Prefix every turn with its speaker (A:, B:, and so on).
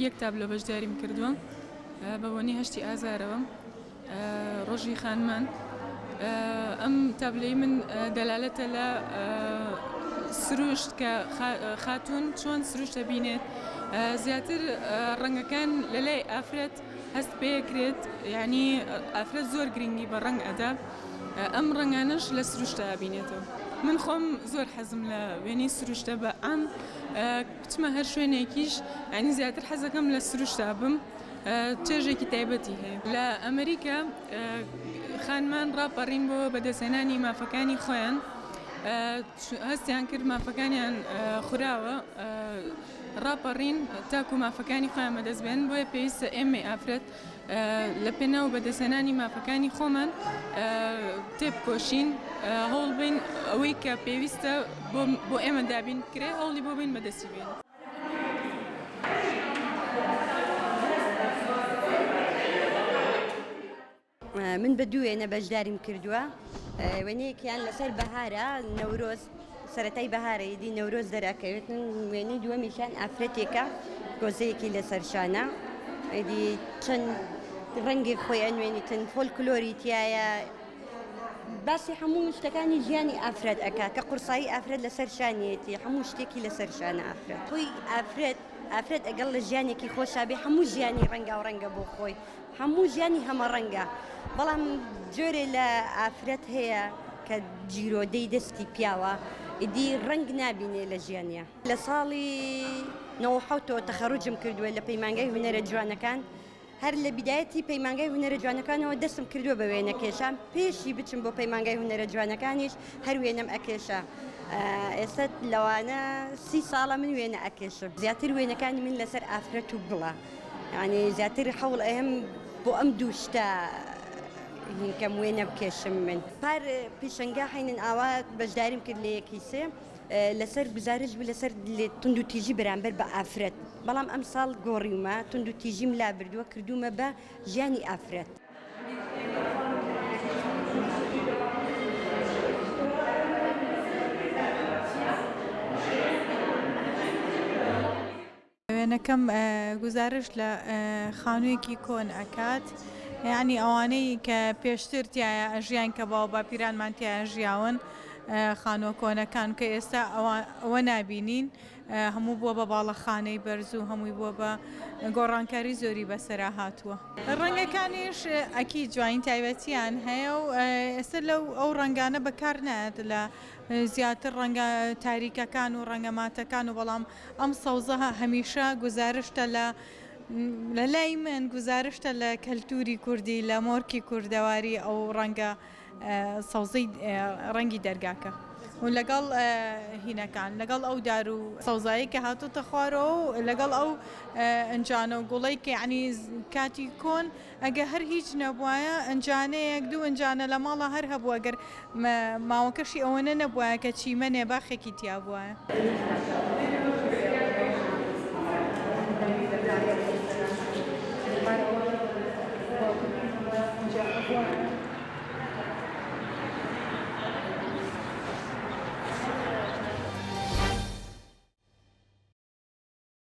A: یەک تاب لە بەشداریم کردووە بە بۆنی 8 ئازارەوە ڕۆژی خانمان. ئەم تابلەی من دەلالەتە لە سروشت کە خاتون چۆن سروشت دەبینێت. زیاتر ڕەنگەکان لەلای ئافرەت هەست پێکرێت، یعنی ئافرەت زۆر گرنگی بە ڕەنگ ئەدا، ئەم ڕەنگانش لە سروشتە ئابینێتەوە. من خۆم زۆر حەزم لە وێنەی سروشتە بە ئەم بچمە هەر شوێنێکیش، ینی زیاتر حەزەکەم لە سروشتە بم، چێژێکی تایبەتی هەیە. لە ئەمریکا خانمان ڕاپەڕین بۆ بەدەستهێنانی مافەکانی خۆیان، هەستیان کرد مافەکانیان خوراوە، ڕاپەڕین تاکو مافەکانی خۆیان بەدەست بێن، بۆیە پێویستە ئێمە ئافرەت لە پێناو بەدەستهێنانی مافەکانی خۆمان تێبکۆشین، هەوڵ بین ئەوەی کە پێویستە بۆ ئێمە دابین بکرێ، هەوڵی بۆ بین بەدەستی بێن.
B: من بە دوو وێنە بەشداریم کردووە. وێنەیەکیان لەسەر بەهارە، نەورۆز، سەرەتای بەهارە، ئیدی نەورۆز دەراکەوێتن. وێنەی دووەمیشان ئافرەتێکە، گۆزەیەکی لەسەر شانە، ئیدی چەند ڕەنگی خۆیان وێنیتن، فۆلکلۆری تایە، باسی هەموو شتەکانی ژیانی ئافرەت ئەکا کە قورسایی ئافرەت لەسەر شانیەتی، هەموو شتێکی لەسەر شانە ئافرەت. خۆی ئافرەت ئەگەڵ لە ژیانێکی خۆشابێ، هەموو ژیانی ڕەنگە و ڕەنگە بۆ خۆی، هەموو ژیانی هەمە ڕەنگە. بەڵام جۆرێ لە ئافرەت هەیە کە جیرۆدەی دەستی پیاوە، ئیدی ڕەنگ نابینێ لە ژیانە. لە ساڵی 97 تەخەڕوجم کردووە لە پەیمانگای هونەرە جوانەکان. هەر لە بیدایەتی پەیمانگای هونەرە جوانەکانەوە دەستم کردووە بە وێنە کێشان، پێشی بچم بۆ پەیمانگای هونەرە جوانەکانیش هەر وێنەم ئەکێشە. ئێستا لەوانە 30 ساڵە من وێنە ئەکێشم. زیاتر وێنەکانی من لەسەر ئافرەت و گوڵە، یعنی زیاتر هەوڵ ئەهم بۆ ئەم دوو شتە هینکەم وێنە بکێشم. من پار پیشەنگا حینن ئاوا بەشداریم کرد لە یەکی سێ لەسەر گزارش بوو لەسەر تند و تیژی بەرامبەر بە ئافرەت. بەڵام ئەم ساڵ گۆڕیومە، تند و تیژیم لا بردووە، کردومە بە ژیانی ئافرەت.
C: وێنەکەم گزارش لە خانوویەکی کۆن ئەکات، یعنی ئەوانەی کە پێشتر تایە ئەژیان کە باو باپیرانمان تایە ژیاون، خانووە کۆنەکان کە ئێستا ئەوە نابینین، هەموو بووە بە باڵەخانەی بەرز و هەمووی بووە بە گۆڕانکاری زۆری بەسەرا هاتووە. ڕەنگەکانیش ئەکی جوانی تایبەتیان هەیە و ئێستا لەو ئەو ڕەنگانە بەکار نایەت لە زیاتر ڕەنگە تاریکەکان و ڕەنگەماتەکان و بەڵام ئەم سەوزە هەمیشە گزارشتە لە لای من، گزارشتە لە کەلتوری کوردی، لە مۆرکی کوردەواری ئەو ڕەنگە سەوزەی ڕەنگی دەرگاکە و لەگەڵ هینەکان، لەگەڵ ئەو دار و سەوزایی کە هاتوتە خوارەوە و لەگەڵ ئەو ئەنجانە و گوڵەی کە یعنی کاتی کۆن ئەگە هەر هیچ نەبووایە، ئەنجانەیەک دوو ئەنجانە لە ماڵە هەر هەبووە، ئەگەر ماوەکەشی ئەوەنە نەبووایە کە چیمەنێ باخێکی تیا بووایە.